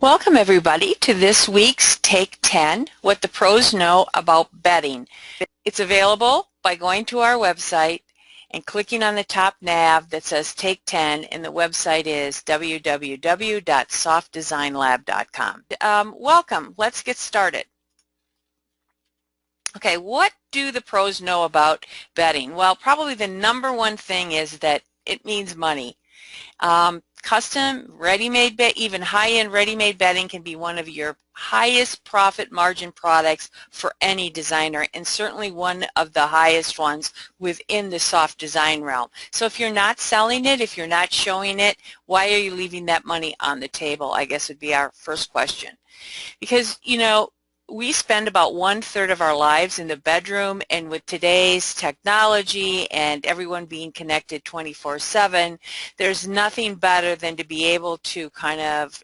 Welcome everybody to this week's Take 10, What the Pros Know About Bedding. It's available by going to our website and clicking on the top nav that says Take 10, and the website is www.softdesignlab.com. Welcome. Let's get started. Okay, what do the pros know about bedding? Well, probably the number one thing is that it means money. Custom, ready-made bed, even high-end ready-made bedding can be one of your highest profit margin products for any designer, and certainly one of the highest ones within the soft design realm. So if you're not selling it, if you're not showing it, why are you leaving that money on the table, I guess would be our first question. Because, you know, we spend about 1/3 of our lives in the bedroom, and with today's technology and everyone being connected 24/7, there's nothing better than to be able to kind of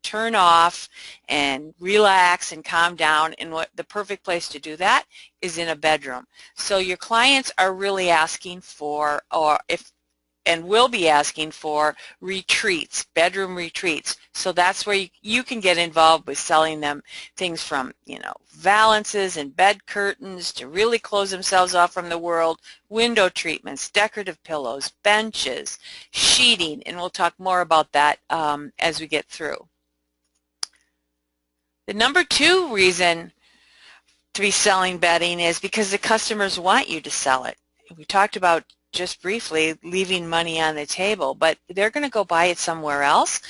turn off and relax and calm down, and what the perfect place to do that is in a bedroom. So your clients are really asking for, or if and will be asking for, retreats, bedroom retreats. So that's where you can get involved with selling them things from, you know, valances and bed curtains to really close themselves off from the world, window treatments, decorative pillows, benches, sheeting, and we'll talk more about that as we get through. The number two reason to be selling bedding is because the customers want you to sell it. We talked about just briefly leaving money on the table, but they're going to go buy it somewhere else,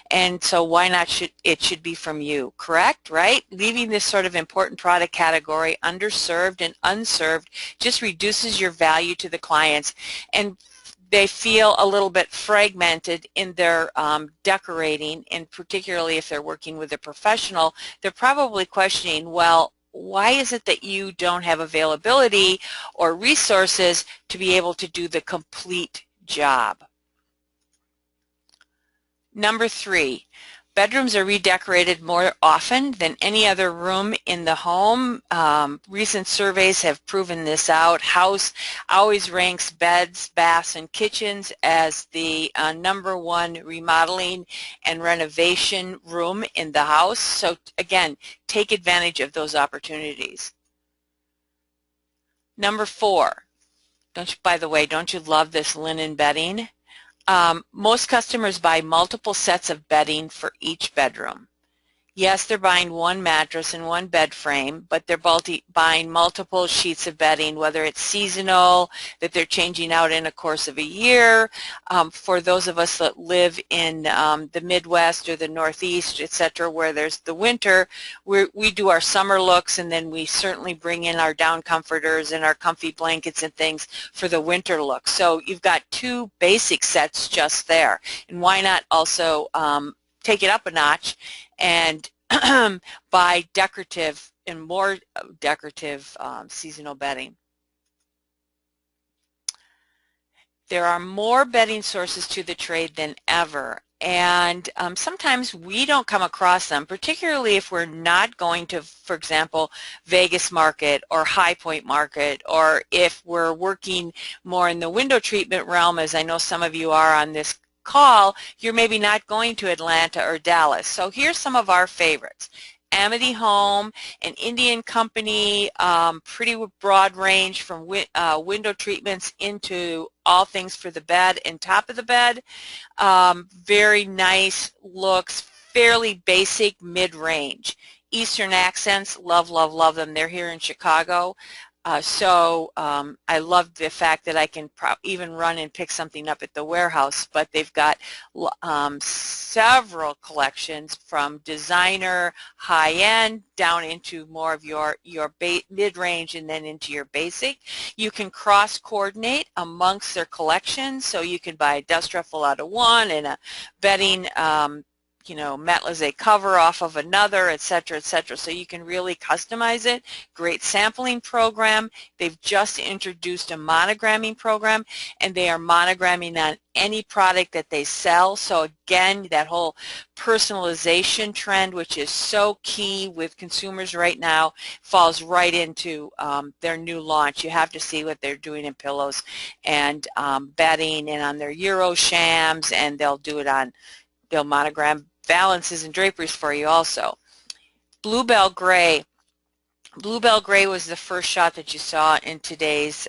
and so why not it should be from you, correct? Right? Leaving this sort of important product category underserved and unserved just reduces your value to the clients, and they feel a little bit fragmented in their decorating, and particularly if they're working with a professional, they're probably questioning, well, why is it that you don't have availability or resources to be able to do the complete job? Number three, bedrooms are redecorated more often than any other room in the home. Recent surveys have proven this out. House always ranks beds, baths, and kitchens as the number one remodeling and renovation room in the house. So again, take advantage of those opportunities. Number four, by the way, don't you love this linen bedding? Most customers buy multiple sets of bedding for each bedroom. Yes, they're buying one mattress and one bed frame, but they're buying multiple sheets of bedding, whether it's seasonal, that they're changing out in a course of a year. For those of us that live in the Midwest or the Northeast, etc., where there's the winter, we do our summer looks, and then we certainly bring in our down comforters and our comfy blankets and things for the winter look. So you've got two basic sets just there, and why not also take it up a notch and buy decorative and more decorative seasonal bedding. There are more bedding sources to the trade than ever, and sometimes we don't come across them, particularly if we're not going to, for example, Vegas Market or High Point Market, or if we're working more in the window treatment realm, as I know some of you are on this call. You're maybe not going to Atlanta or Dallas. So here's some of our favorites. Amity Home, an Indian company, pretty broad range from window treatments into all things for the bed and top of the bed. Very nice looks, fairly basic mid-range. Eastern Accents, love, love, love them. They're here in Chicago. I love the fact that I can even run and pick something up at the warehouse, but they've got several collections from designer, high-end, down into more of your mid-range and then into your basic. You can cross-coordinate amongst their collections, so you can buy a dust ruffle out of one and a bedding you know, Matelassé cover off of another, etc., etc. So you can really customize it. Great sampling program. They've just introduced a monogramming program, and they are monogramming on any product that they sell. So again, that whole personalization trend, which is so key with consumers right now, falls right into their new launch. You have to see what they're doing in pillows and bedding and on their Euro shams, and they'll do it on, they'll monogram valances and draperies for you also. Bluebell Gray. Bluebell Gray was the first shot that you saw in today's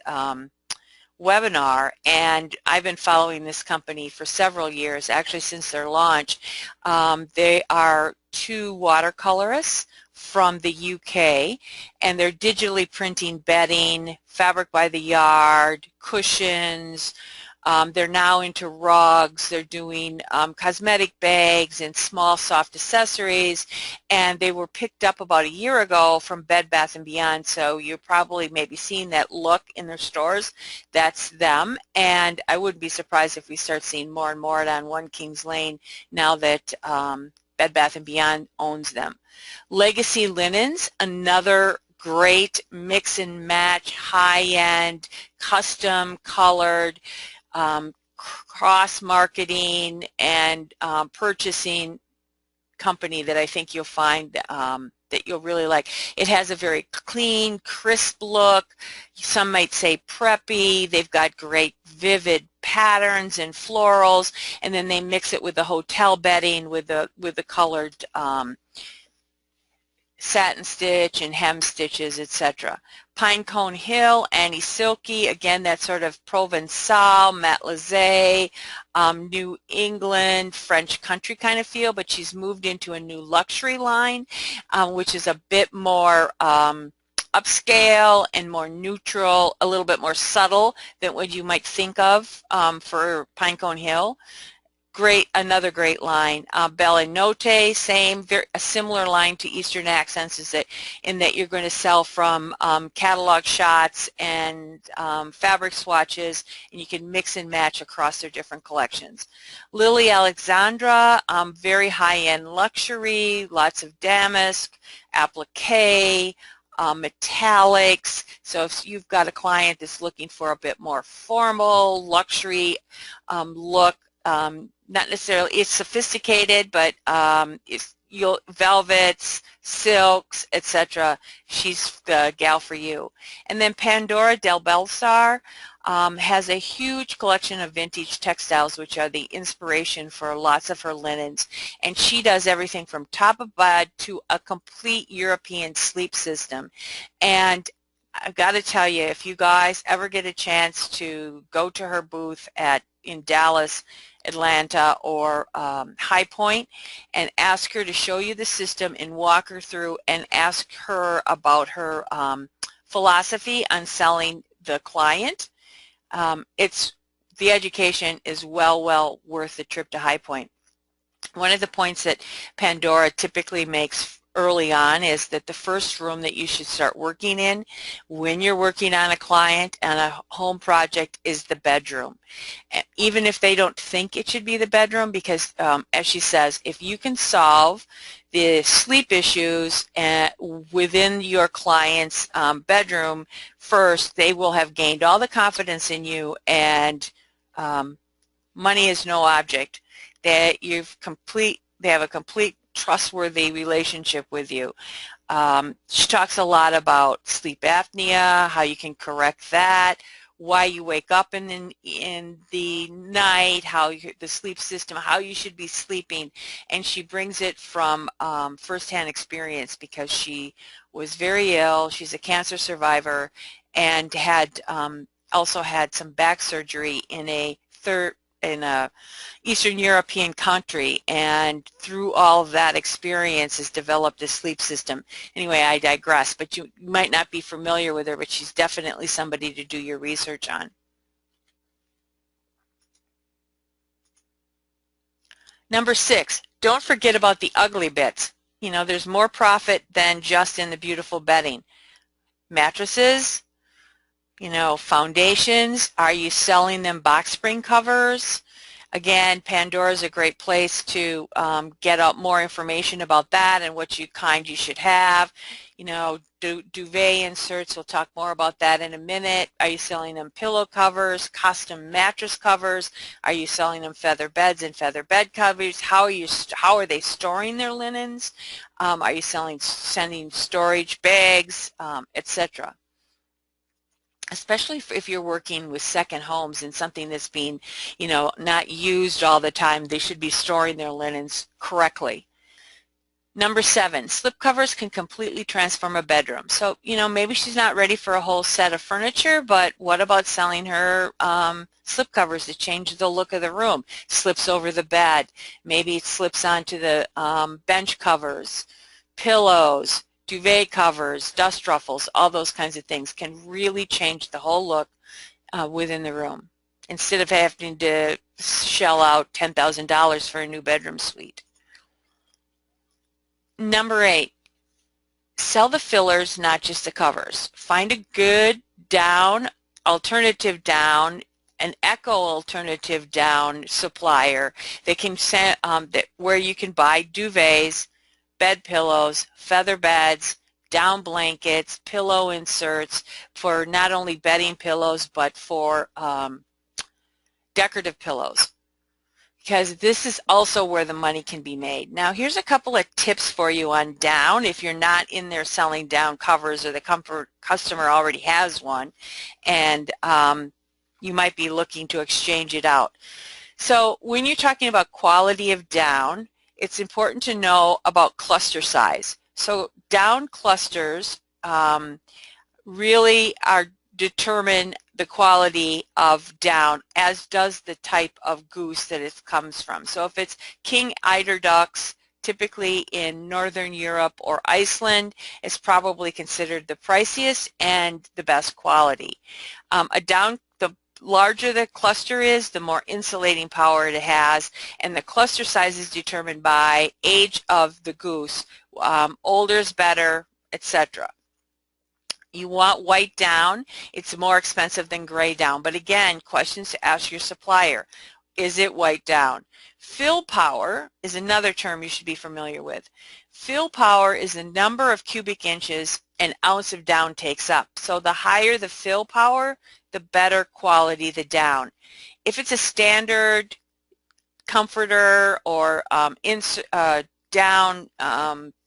webinar, and I've been following this company for several years, actually since their launch. They are two watercolorists from the UK, and they're digitally printing bedding, fabric by the yard, cushions. They're now into rugs. They're doing cosmetic bags and small soft accessories, and they were picked up about a year ago from Bed Bath & Beyond, so you're probably maybe seeing that look in their stores. That's them, and I wouldn't be surprised if we start seeing more and more on 1 Kings Lane now that Bed Bath & Beyond owns them. Legacy Linens, another great mix and match, high-end, custom colored, cross-marketing and purchasing company that I think you'll find that you'll really like. It has a very clean, crisp look. Some might say preppy. They've got great vivid patterns and florals, and then they mix it with the hotel bedding with the colored satin stitch and hem stitches, etc. Pinecone Hill, Annie Silky, again that sort of Provençal, Matelassé, New England, French country kind of feel, but she's moved into a new luxury line, which is a bit more upscale and more neutral, a little bit more subtle than what you might think of for Pinecone Hill. Great, another great line. Bella Notte, same, a similar line to Eastern Accents, is that in that you're going to sell from catalog shots and fabric swatches, and you can mix and match across their different collections. Lily Alexandra, very high-end luxury, lots of damask, applique, metallics. So if you've got a client that's looking for a bit more formal, luxury look, not necessarily, it's sophisticated, but if velvets, silks, etc., she's the gal for you. And then Pandora Del Belsar has a huge collection of vintage textiles, which are the inspiration for lots of her linens. And she does everything from top of bed to a complete European sleep system. And I've got to tell you, if you guys ever get a chance to go to her booth in Dallas, Atlanta, or High Point, and ask her to show you the system and walk her through and ask her about her philosophy on selling the client, the education is well worth the trip to High Point. One of the points that Pandora typically makes early on is that the first room that you should start working in when you're working on a client and a home project is the bedroom. Even if they don't think it should be the bedroom, because as she says, if you can solve the sleep issues within your client's bedroom first, they will have gained all the confidence in you, and money is no object. They have a complete trustworthy relationship with you. She talks a lot about sleep apnea, how you can correct that, why you wake up in the night, the sleep system, how you should be sleeping, and she brings it from firsthand experience because she was very ill. She's a cancer survivor and had also had some back surgery in a Eastern European country, and through all of that experience has developed a sleep system. Anyway, I digress, but you might not be familiar with her, but she's definitely somebody to do your research on. Number 6, don't forget about the ugly bits. You know, there's more profit than just in the beautiful bedding. Mattresses, you know, foundations, are you selling them box spring covers? Again, Pandora is a great place to get out more information about that and what kind you should have. You know, duvet inserts, we'll talk more about that in a minute. Are you selling them pillow covers, custom mattress covers? Are you selling them feather beds and feather bed covers? How are they storing their linens? Are you sending storage bags, etc.? especially if you're working with second homes and something that's being, not used all the time. They should be storing their linens correctly. Number 7, slipcovers can completely transform a bedroom. So, maybe she's not ready for a whole set of furniture, but what about selling her slipcovers to change the look of the room? Slips over the bed. Maybe it slips onto the bench covers, pillows, duvet covers, dust ruffles, all those kinds of things can really change the whole look within the room instead of having to shell out $10,000 for a new bedroom suite. Number 8, sell the fillers, not just the covers. Find a good alternative down, an eco alternative down supplier that can send, where you can buy duvets, bed pillows, feather beds, down blankets, pillow inserts for not only bedding pillows but for decorative pillows, because this is also where the money can be made. Now here's a couple of tips for you on down if you're not in there selling down covers or the customer already has one and you might be looking to exchange it out. So when you're talking about quality of down, it's important to know about cluster size. So down clusters really determine the quality of down, as does the type of goose that it comes from. So if it's king eider ducks, typically in Northern Europe or Iceland, it's probably considered the priciest and the best quality. The larger the cluster is, the more insulating power it has, and the cluster size is determined by age of the goose. Older is better, etc. You want white down. It's more expensive than gray down. But again, questions to ask your supplier. Is it white down? Fill power is another term you should be familiar with. Fill power is the number of cubic inches an ounce of down takes up. So the higher the fill power, the better quality the down. If it's a standard comforter or down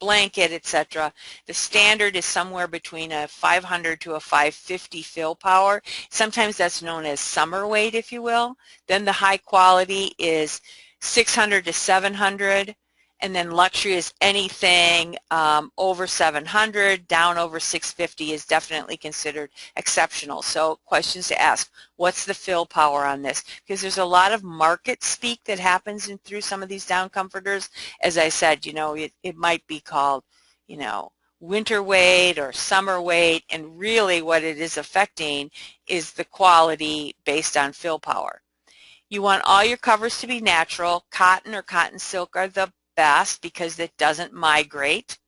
blanket, etc., the standard is somewhere between a 500 to a 550 fill power. Sometimes that's known as summer weight, if you will. Then the high quality is 600 to 700, and then luxury is anything over 700, down over 650 is definitely considered exceptional. So questions to ask: what's the fill power on this? Because there's a lot of market speak that happens through some of these down comforters. As I said, it might be called, winter weight or summer weight, and really what it is affecting is the quality based on fill power. You want all your covers to be natural. Cotton or cotton silk are the best because it doesn't migrate,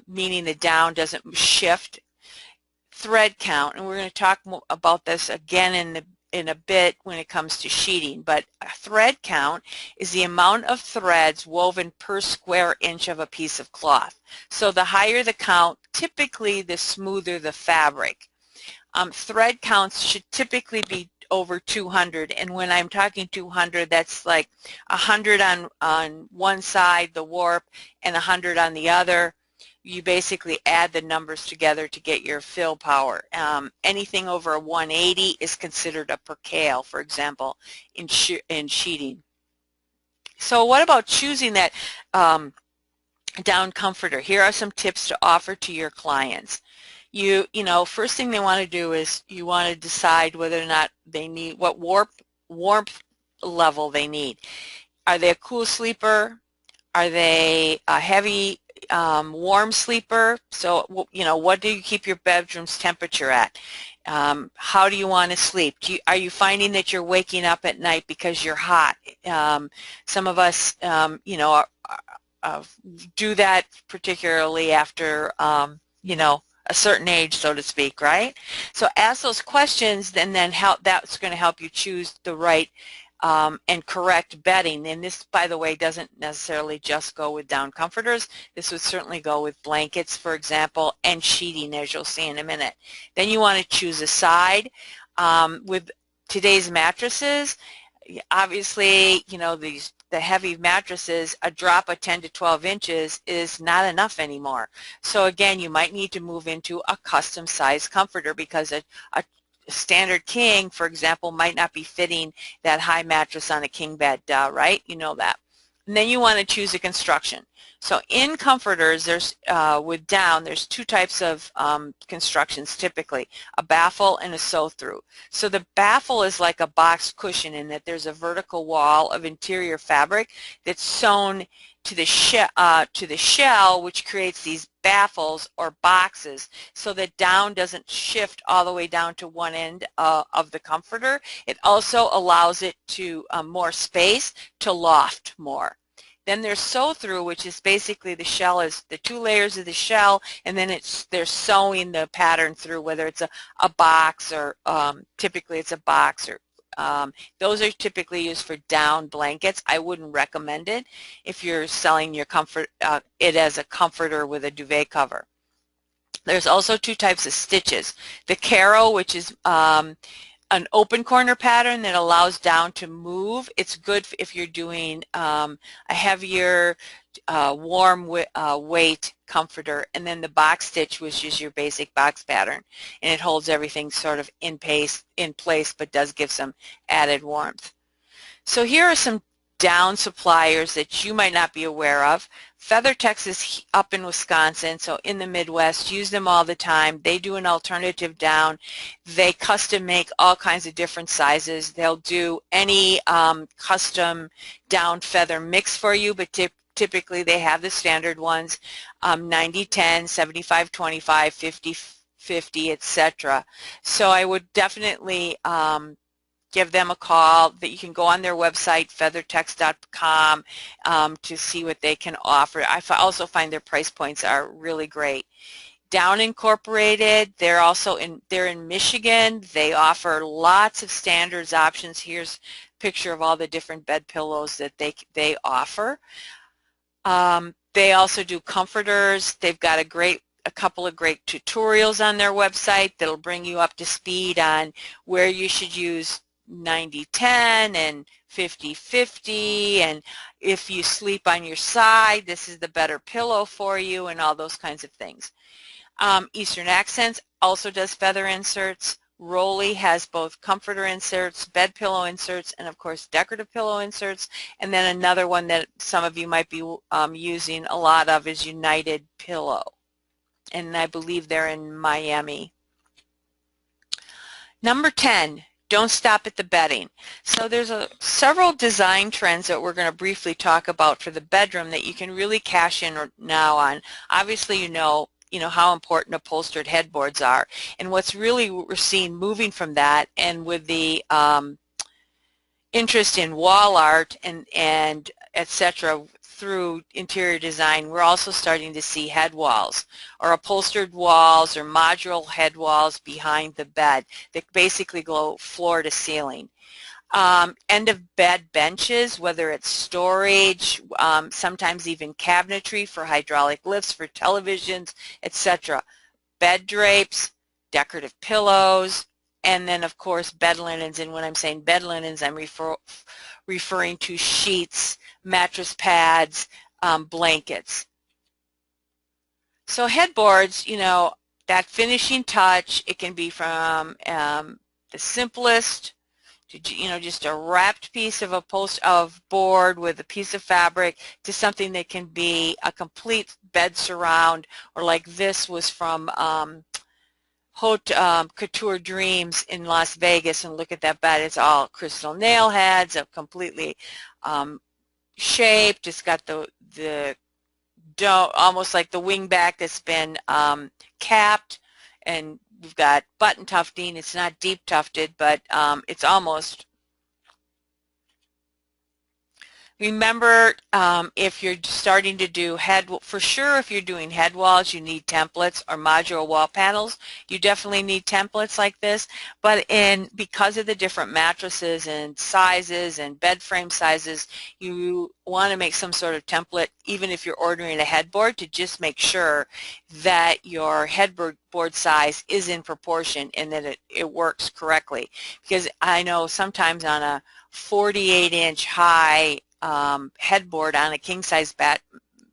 meaning the down doesn't shift. Thread count, and we're going to talk about this again in a bit when it comes to sheeting, but a thread count is the amount of threads woven per square inch of a piece of cloth. So the higher the count, typically the smoother the fabric. Thread counts should typically be over 200, and when I'm talking 200, that's like 100 on one side, the warp, and 100 on the other. You basically add the numbers together to get your fill power. Anything over a 180 is considered a percale, for example, in sheeting. So what about choosing that down comforter? Here are some tips to offer to your clients. First thing they want to do is you want to decide whether or not they need, what warmth level they need. Are they a cool sleeper? Are they a heavy warm sleeper? So, what do you keep your bedroom's temperature at? How do you want to sleep? Are you finding that you're waking up at night because you're hot? Some of us, do that particularly after, a certain age, so to speak, right? So ask those questions, and then that's going to help you choose the right and correct bedding. And this, by the way, doesn't necessarily just go with down comforters. This would certainly go with blankets, for example, and sheeting, as you'll see in a minute. Then you want to choose a side. With today's mattresses, obviously, these the heavy mattresses, a drop of 10 to 12 inches is not enough anymore. So again, you might need to move into a custom size comforter because a standard king, for example, might not be fitting that high mattress on a king bed, right? You know that. And then you want to choose a construction. So in comforters, there's with down, there's two types of constructions typically, a baffle and a sew-through. So the baffle is like a box cushion in that there's a vertical wall of interior fabric that's sewn to the shell, which creates these baffles or boxes so that down doesn't shift all the way down to one end of the comforter. It also allows it to more space to loft more. Then there's sew-through, which is basically the shell is the two layers of the shell, and then they're sewing the pattern through, whether it's a box or typically it's a box or those are typically used for down blankets. I wouldn't recommend it if you're selling your it as a comforter with a duvet cover. There's also two types of stitches. The Caro, which is an open corner pattern that allows down to move. It's good if you're doing a heavier warm weight comforter. And then the box stitch, which is your basic box pattern, and it holds everything sort of in place but does give some added warmth. So here are some down suppliers that you might not be aware of. FeatherTex is up in Wisconsin, so in the Midwest, use them all the time. They do an alternative down. They custom make all kinds of different sizes. They'll do any custom down feather mix for you, but typically they have the standard ones, 90-10, 75-25, 50-50, etc. So I would definitely give them a call. That you can go on their website, feathertex.com, to see what they can offer. I also find their price points are really great. Down Incorporated, they're in Michigan. They offer lots of standards options. Here's a picture of all the different bed pillows that they offer. They also do comforters. They've got a couple of great tutorials on their website that'll bring you up to speed on where you should use 90-10 and 50-50, and if you sleep on your side, this is the better pillow for you, and all those kinds of things. Eastern Accents also does feather inserts. Rolly has both comforter inserts, bed pillow inserts, and of course decorative pillow inserts. And then another one that some of you might be using a lot of is United Pillow, and I believe they're in Miami. Number 10, don't stop at the bedding. So there's several design trends that we're going to briefly talk about for the bedroom that you can really cash in now on. Obviously, you know how important upholstered headboards are, and what's really we're seeing moving from that, and with the interest in wall art and etc. through interior design, we're also starting to see head walls or upholstered walls or modular head walls behind the bed that basically go floor to ceiling. End of bed benches, whether it's storage, sometimes even cabinetry for hydraulic lifts for televisions, etc. Bed drapes, decorative pillows, and then of course bed linens. And when I'm saying bed linens, I'm referring to sheets, mattress pads, blankets. So headboards, that finishing touch, it can be from the simplest to just a wrapped piece of board with a piece of fabric to something that can be a complete bed surround, or like this was from Haute Couture Dreams in Las Vegas, and look at that bed. It's all crystal nail heads, completely shaped. It's got the dome, almost like the wing back that's been capped, and we've got button tufting. It's not deep tufted, but it's almost. Remember, if you're starting to do for sure if you're doing head walls, you need templates, or modular wall panels. You definitely need templates like this, but because of the different mattresses and sizes and bed frame sizes, you want to make some sort of template, even if you're ordering a headboard, to just make sure that your headboard size is in proportion and that it works correctly. Because I know sometimes on a 48-inch high headboard on a king-size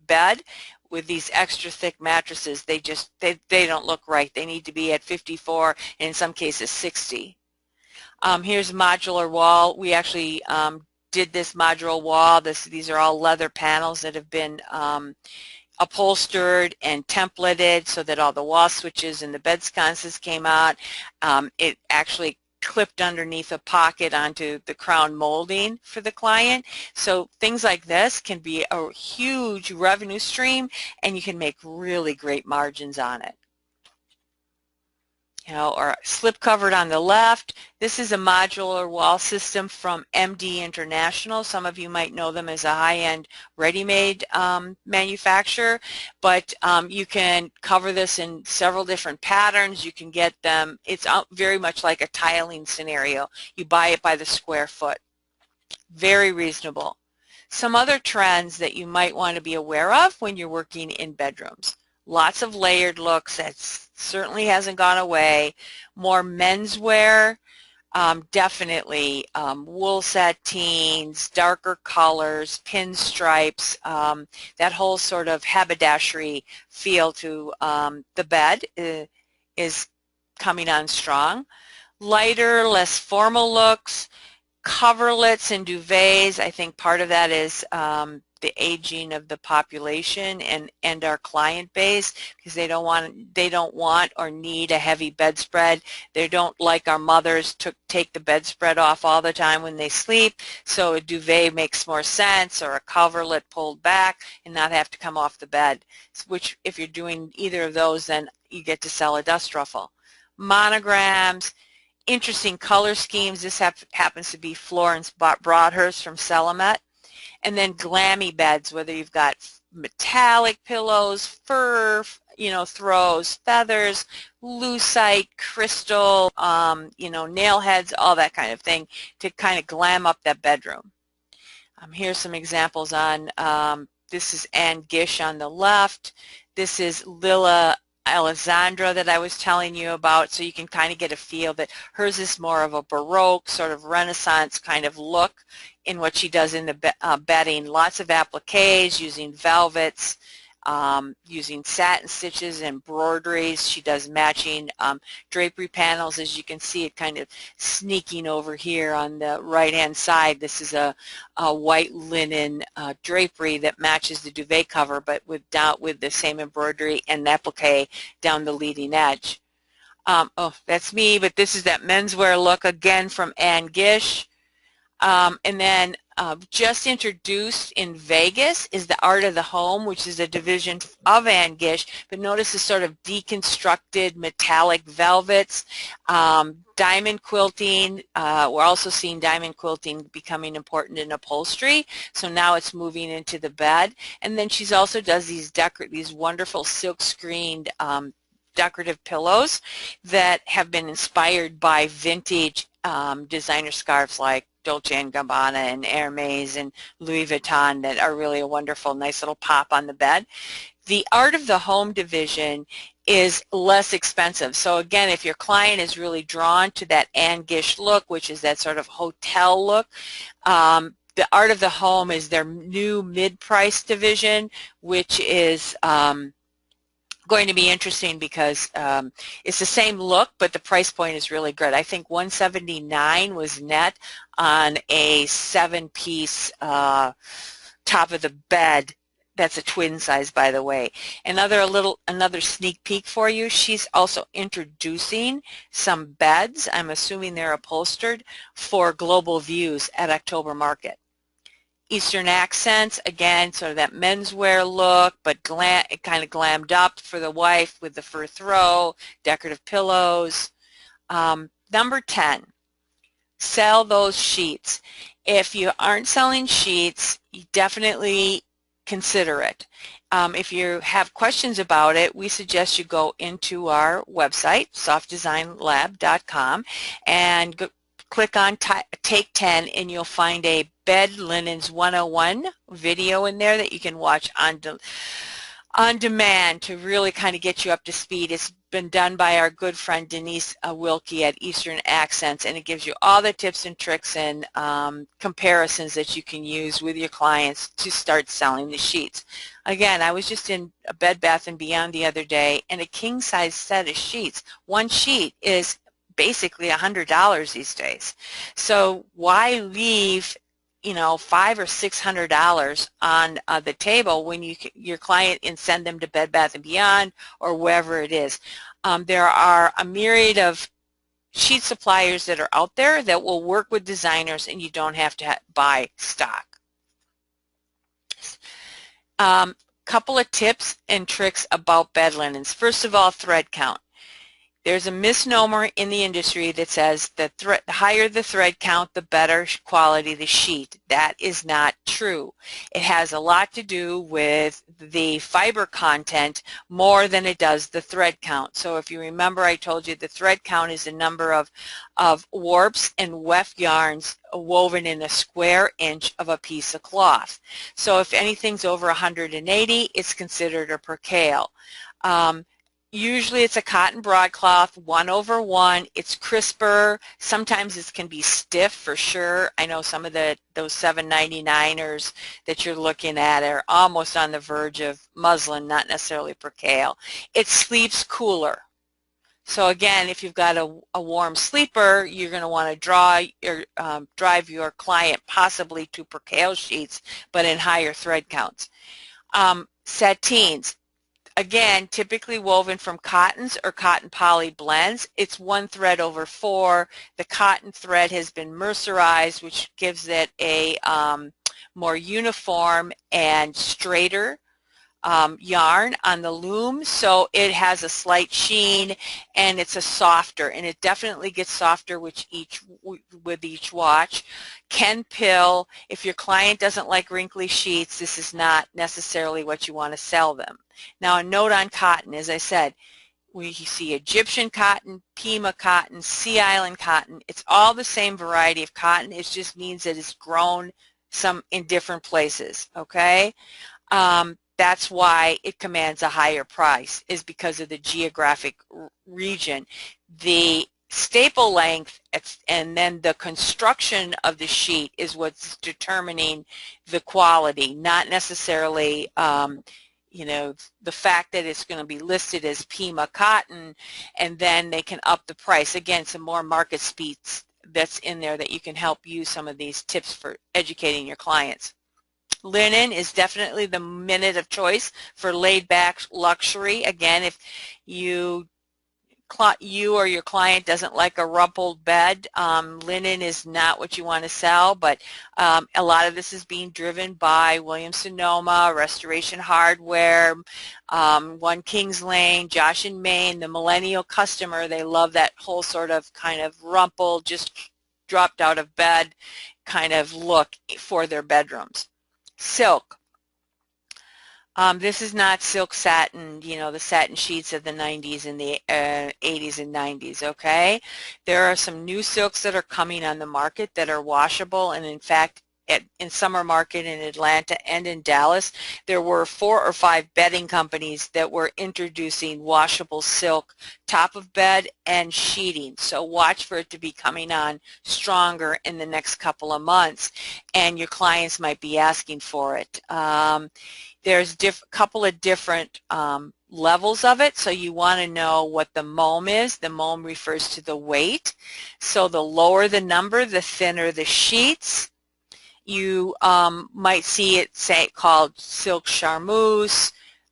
bed with these extra thick mattresses. They don't look right. They need to be at 54 and in some cases 60. Here's a modular wall. We actually did this modular wall. These are all leather panels that have been upholstered and templated so that all the wall switches and the bed sconces came out. It actually clipped underneath a pocket onto the crown molding for the client. So things like this can be a huge revenue stream, and you can make really great margins on it. Or slip covered on the left. This is a modular wall system from MD International. Some of you might know them as a high-end ready-made manufacturer, but you can cover this in several different patterns. You can get them, it's very much like a tiling scenario. You buy it by the square foot. Very reasonable. Some other trends that you might want to be aware of when you're working in bedrooms. Lots of layered looks, that certainly hasn't gone away. More menswear, definitely wool sateens, darker colors, pinstripes, that whole sort of haberdashery feel to the bed is coming on strong. Lighter, less formal looks, coverlets and duvets. I think part of that is the aging of the population and our client base, because they don't want or need a heavy bedspread. They don't, like our mothers, take the bedspread off all the time when they sleep, so a duvet makes more sense, or a coverlet pulled back and not have to come off the bed, which if you're doing either of those, then you get to sell a dust ruffle. Monograms, interesting color schemes. This happens to be Florence Broadhurst from Celamet. And then glammy beds, whether you've got metallic pillows, fur, throws, feathers, lucite, crystal, nail heads, all that kind of thing to kind of glam up that bedroom. Here's some examples on, this is Anne Gish on the left. This is Lilla Alessandra that I was telling you about, so you can kind of get a feel that hers is more of a Baroque, sort of Renaissance kind of look in what she does in the bedding. Lots of appliques, using velvets, using satin stitches and embroideries. She does matching drapery panels. As you can see, it kind of sneaking over here on the right-hand side. This is a white linen drapery that matches the duvet cover, but with the same embroidery and applique down the leading edge. Oh, that's me, but this is that menswear look again from Anne Gish. And then just introduced in Vegas is the Art of the Home, which is a division of Anne Gish, but notice the sort of deconstructed metallic velvets, diamond quilting. We're also seeing diamond quilting becoming important in upholstery, so now it's moving into the bed. And then she's also does these wonderful silk screened decorative pillows that have been inspired by vintage designer scarves like Dolce & Gabbana and Hermes and Louis Vuitton that are really a wonderful, nice little pop on the bed. The Art of the Home division is less expensive. So again, if your client is really drawn to that Anne Gish look, which is that sort of hotel look, the Art of the Home is their new mid-price division, which is going to be interesting because it's the same look, but the price point is really good. I think $179 was net on a 7-piece top of the bed. That's a twin size, by the way. Another sneak peek for you. She's also introducing some beds. I'm assuming they're upholstered for Global Views at October Market. Eastern accents, again, sort of that menswear look, but kind of glammed up for the wife with the fur throw, decorative pillows. Number 10, sell those sheets. If you aren't selling sheets, you definitely consider it. If you have questions about it, we suggest you go into our website, softdesignlab.com, and click on Take 10, and you'll find a Bed Linens 101 video in there that you can watch on demand to really kind of get you up to speed. It's been done by our good friend Denise Wilkie at Eastern Accents, and it gives you all the tips and tricks and comparisons that you can use with your clients to start selling the sheets. Again, I was just in a Bed Bath & Beyond the other day, and a king-size set of sheets, one sheet is basically $100 these days. So why leave $500 or $600 on the table when your client and send them to Bed Bath & Beyond or wherever it is. There are a myriad of sheet suppliers that are out there that will work with designers, and you don't have to buy stock. Couple of tips and tricks about bed linens. First of all, thread count. There's a misnomer in the industry that says the higher the thread count, the better quality the sheet. That is not true. It has a lot to do with the fiber content more than it does the thread count. So if you remember, I told you the thread count is the number of warps and weft yarns woven in a square inch of a piece of cloth. So if anything's over 180, it's considered a percale. Usually it's a cotton broadcloth, 1/1. It's crisper. Sometimes it can be stiff for sure. I know some of those $7.99ers that you're looking at are almost on the verge of muslin, not necessarily percale. It sleeps cooler. So again, if you've got a warm sleeper, you're going to want to drive your client possibly to percale sheets, but in higher thread counts. Sateens. Again, typically woven from cottons or cotton poly blends. It's 1 thread over 4. The cotton thread has been mercerized, which gives it a more uniform and straighter yarn on the loom, so it has a slight sheen, and it's a softer, and it definitely gets softer with each wash. Can pill. If your client doesn't like wrinkly sheets, this is not necessarily what you want to sell them. Now, a note on cotton, as I said, we see Egyptian cotton, Pima cotton, Sea Island cotton. It's all the same variety of cotton. It just means that it's grown in different places, okay? That's why it commands a higher price, is because of the geographic region. The staple length and then the construction of the sheet is what's determining the quality, not necessarily the fact that it's going to be listed as Pima cotton, and then they can up the price. Again, some more market speeds that's in there that you can help use some of these tips for educating your clients. Linen is definitely the minute of choice for laid-back luxury. Again, if you or your client doesn't like a rumpled bed, linen is not what you want to sell, but a lot of this is being driven by Williams-Sonoma, Restoration Hardware, One Kings Lane, Josh and Main, the millennial customer. They love that whole sort of kind of rumpled, just dropped out of bed kind of look for their bedrooms. Silk. This is not silk satin, the satin sheets of the 90s and the 80s and 90s, okay? There are some new silks that are coming on the market that are washable, and in fact, in Summer Market in Atlanta and in Dallas, there were 4 or 5 bedding companies that were introducing washable silk top of bed and sheeting. So watch for it to be coming on stronger in the next couple of months, and your clients might be asking for it. There's a couple of different levels of it, so you want to know what the mohm is. The mohm refers to the weight. So the lower the number, the thinner the sheets. You might see it called silk charmeuse,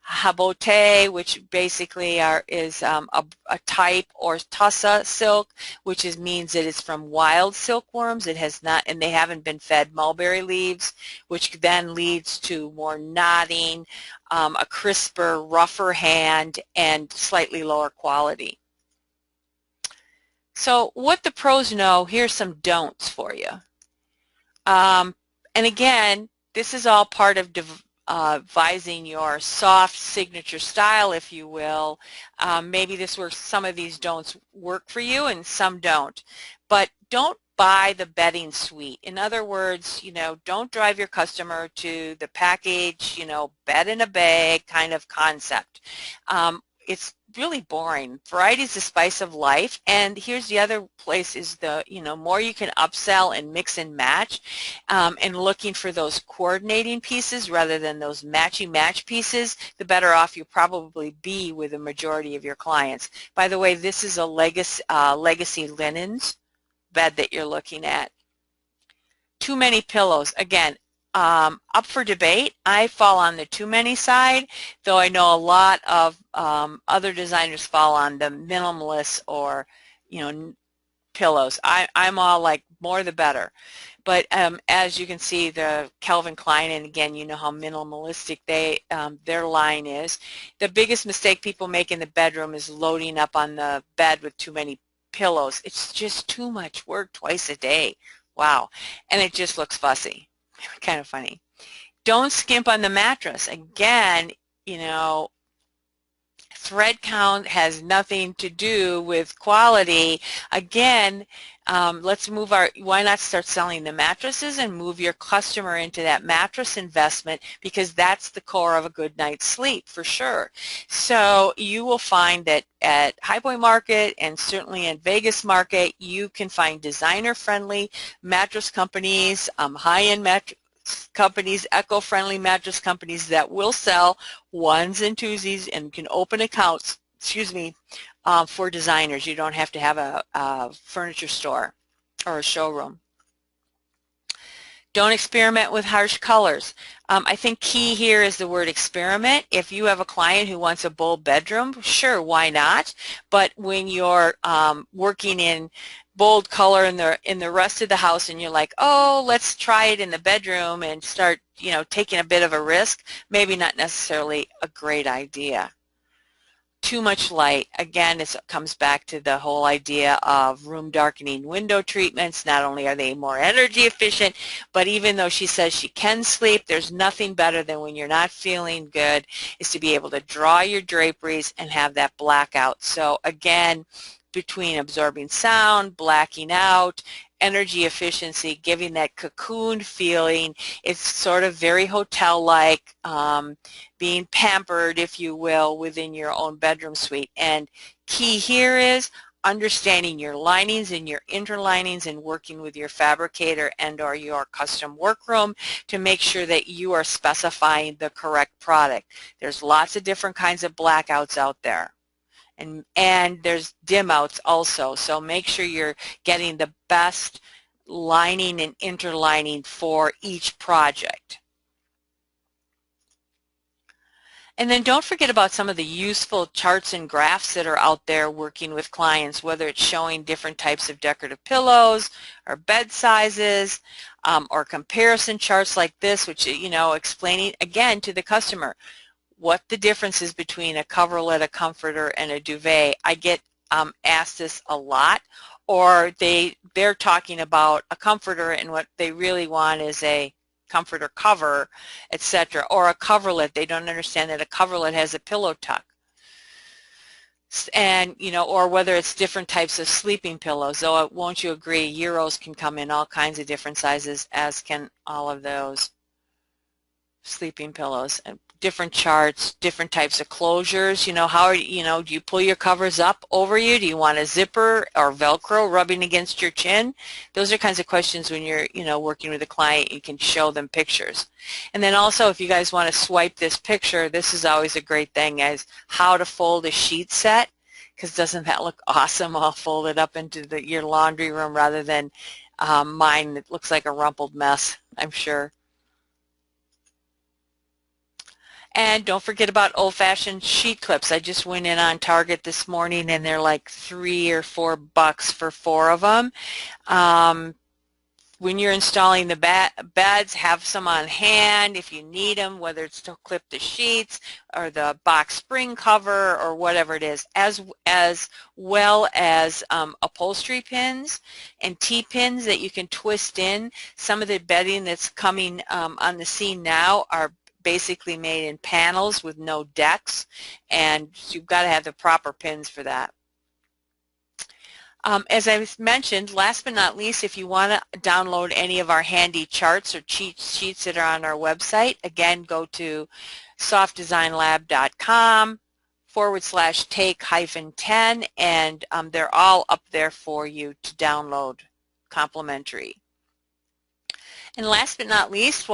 haboté, which basically is a type, or tussa silk, which means that it's from wild silkworms. It has not, and they haven't been fed mulberry leaves, which then leads to more knotting, a crisper, rougher hand, and slightly lower quality. So what the pros know, here's some don'ts for you. And again, this is all part of devising your soft signature style, if you will. Maybe some of these don'ts work for you and some don't. But don't buy the bedding suite. In other words, don't drive your customer to the package, bed in a bag kind of concept. It's really boring. Variety is the spice of life, and here's the other place is the more you can upsell and mix and match, and looking for those coordinating pieces rather than those matchy-match pieces, the better off you'll probably be with the majority of your clients. By the way, this is a Legacy Linens bed that you're looking at. Too many pillows. Again, up for debate. I fall on the too many side, though I know a lot of other designers fall on the minimalist or pillows. I'm all like more the better. But as you can see, the Calvin Klein, and again, you know how minimalistic their line is. The biggest mistake people make in the bedroom is loading up on the bed with too many pillows. It's just too much work twice a day. Wow. And it just looks fussy. Kind of funny. Don't skimp on the mattress. Again, thread count has nothing to do with quality. Again, why not start selling the mattresses and move your customer into that mattress investment, because that's the core of a good night's sleep for sure. So you will find that at High Point Market and certainly in Vegas Market, you can find designer-friendly mattress companies, high-end mattress companies, eco-friendly mattress companies that will sell ones and twosies and can open accounts, for designers. You don't have to have a furniture store or a showroom. Don't experiment with harsh colors. I think key here is the word experiment. If you have a client who wants a bold bedroom, sure, why not? But when you're working in bold color in the rest of the house and you're like, oh, let's try it in the bedroom and start, taking a bit of a risk, maybe not necessarily a great idea. Too much light. Again, it comes back to the whole idea of room darkening window treatments. Not only are they more energy efficient, but even though she says she can sleep, there's nothing better than when you're not feeling good is to be able to draw your draperies and have that blackout. So again, between absorbing sound, blacking out, energy efficiency, giving that cocoon feeling, it's sort of very hotel-like, being pampered, if you will, within your own bedroom suite. And key here is understanding your linings and your interlinings and working with your fabricator and or your custom workroom to make sure that you are specifying the correct product. There's lots of different kinds of blackouts out there. And there's dim outs also, so make sure you're getting the best lining and interlining for each project. And then don't forget about some of the useful charts and graphs that are out there working with clients, whether it's showing different types of decorative pillows or bed sizes, or comparison charts like this, which, explaining again to the customer what the difference is between a coverlet, a comforter, and a duvet. I get asked this a lot, or they're talking about a comforter and what they really want is a comforter cover, etc., or a coverlet. They don't understand that a coverlet has a pillow tuck. And, or whether it's different types of sleeping pillows. Though, won't you agree, Euros can come in all kinds of different sizes, as can all of those sleeping pillows. And different charts, different types of closures. How do you pull your covers up over you? Do you want a zipper or Velcro rubbing against your chin? Those are kinds of questions when you're, working with a client. You can show them pictures. And then also, if you guys want to swipe this picture, this is always a great thing, as how to fold a sheet set, because doesn't that look awesome all folded up into your laundry room rather than mine that looks like a rumpled mess, I'm sure. And don't forget about old-fashioned sheet clips. I just went in on Target this morning and they're like $3 or $4 for 4 of them. When you're installing the beds, have some on hand if you need them, whether it's to clip the sheets or the box spring cover or whatever it is, as well as upholstery pins and T-pins that you can twist in. Some of the bedding that's coming on the scene now are basically made in panels with no decks, and you've got to have the proper pins for that. As I mentioned, last but not least, if you want to download any of our handy charts or cheat sheets that are on our website, again, go to softdesignlab.com/take-10, and they're all up there for you to download complimentary. And last but not least,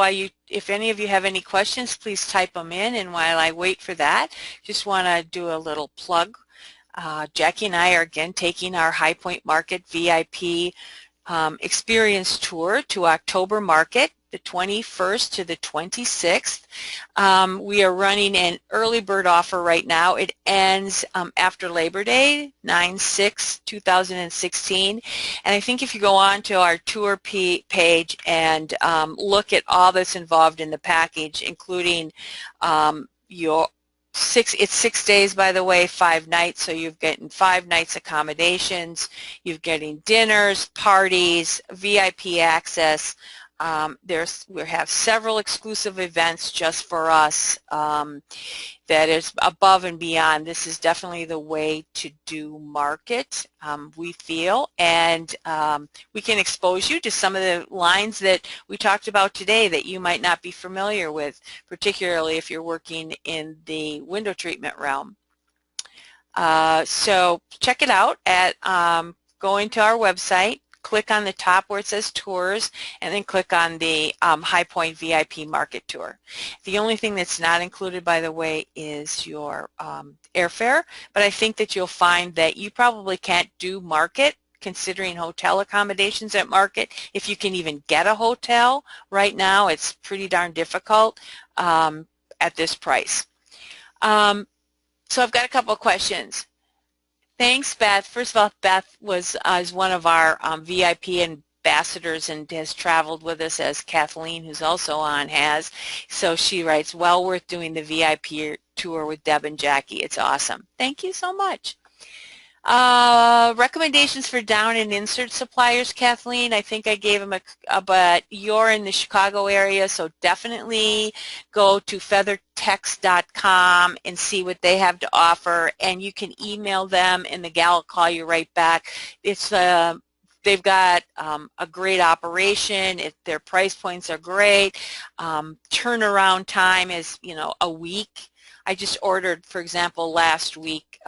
if any of you have any questions, please type them in, and while I wait for that, just want to do a little plug. Jackie and I are again taking our High Point Market VIP experience tour to October Market, the 21st to the 26th. We are running an early bird offer right now. It ends after Labor Day, 9/6/2016. And I think if you go on to our tour page and look at all that's involved in the package, including it's 6 days, by the way, 5 nights, so you're getting 5 nights accommodations, you're getting dinners, parties, VIP access. We have several exclusive events just for us that is above and beyond. This is definitely the way to do market, we feel, and we can expose you to some of the lines that we talked about today that you might not be familiar with, particularly if you're working in the window treatment realm. So check it out at going to our website. Click on the top where it says tours, and then click on the High Point VIP Market Tour. The only thing that's not included, by the way, is your airfare, but I think that you'll find that you probably can't do market, considering hotel accommodations at market. If you can even get a hotel right now, it's pretty darn difficult at this price. So I've got a couple of questions. Thanks, Beth. First of all, Beth is one of our VIP ambassadors and has traveled with us, as Kathleen, who's also on, has. So she writes, well worth doing the VIP tour with Deb and Jackie. It's awesome. Thank you so much. Recommendations for down and insert suppliers, Kathleen. I think I gave them but you're in the Chicago area, so definitely go to feathertex.com and see what they have to offer, and you can email them and the gal will call you right back. It's they've got a great operation. Their price points are great. Turnaround time is, a week. I just ordered, for example, last week,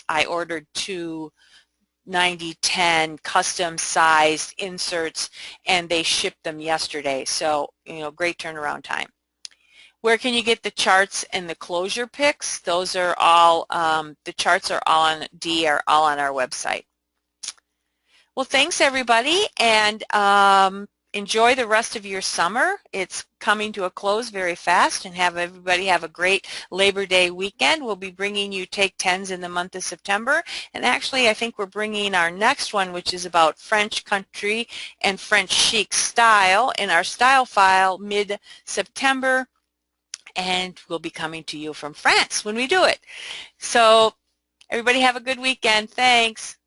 I ordered 2 9010 custom-sized inserts, and they shipped them yesterday. So, great turnaround time. Where can you get the charts and the closure picks? Those are all, the charts are all on all on our website. Well, thanks, everybody, and enjoy the rest of your summer. It's coming to a close very fast, and everybody have a great Labor Day weekend. We'll be bringing you Take 10s in the month of September, and actually I think we're bringing our next one, which is about French country and French chic style, in our style file mid-September, and we'll be coming to you from France when we do it. So everybody have a good weekend. Thanks.